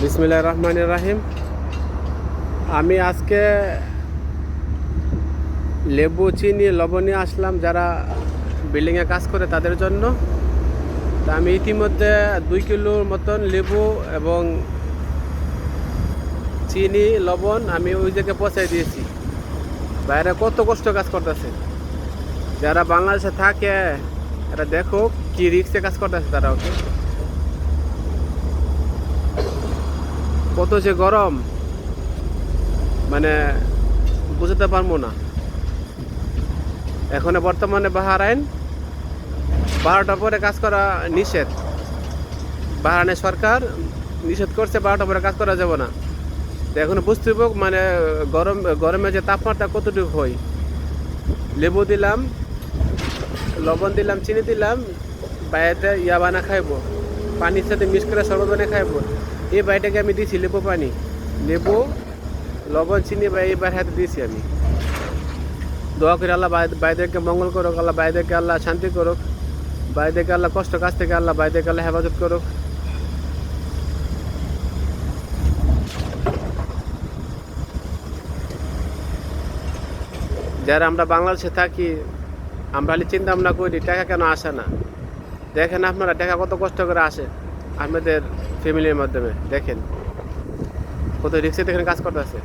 বিসমিল্লাহির রহমানির রহিম। আমি আজকে লেবু, চিনি, লবণ নিয়ে আসলাম যারা বিল্ডিংয়ে কাজ করে তাদের জন্য। তা আমি ইতিমধ্যে 2 কিলোর মতন লেবু এবং চিনি, লবণ আমি ওই জায়গায় পৌঁছাই দিয়েছি। বাইরে কত কষ্ট কাজ করতেছে, যারা বাংলাদেশে থাকে এরা দেখো কি রিক্সে কাজ করতেছে তারা। ওকে, কত যে গরম মানে বুঝতে পারবো না। এখন বর্তমানে বাহারাইন 12টার পরে কাজ করা নিষেধ। বাহারাইনের সরকার নিষেধ করছে 12টার পরে কাজ করা যাবে না। তো এখন বুঝতে হবে মানে গরমে যে তাপমাত্রা কতটুকু হয়। লেবু দিলাম, লবণ দিলাম, চিনি দিলাম, বাইরে ইয়া বানা খাইবো, পানির সাথে মিক্স করে শরবত বানিয়ে খাইবো। এই বাইটাকে আমি দিয়েছি লেবু পানি, লেবু, লবণ, চিনি এই বাইর হাতে দিয়েছি আমি। দোয়া করে আল্লাহ বাইদেরকে মঙ্গল করুক, আল্লাহ বাইদেরকে আল্লাহ শান্তি করুক, বাইদেরকে আল্লাহ কষ্ট কাছ থেকে আল্লাহ বাইদেরকে আল্লাহ হেফাজত করুক। যারা আমরা বাংলাদেশে থাকি আমরা খালি চিন্তা ভাবনা করি টাকা কেন আসে না। দেখেন আপনারা টাকা কত কষ্ট করে আসে আপনাদের ফ্যামিলির মাধ্যমে। দেখেন কত রিক্সে দেখেন কাজ করতেছে।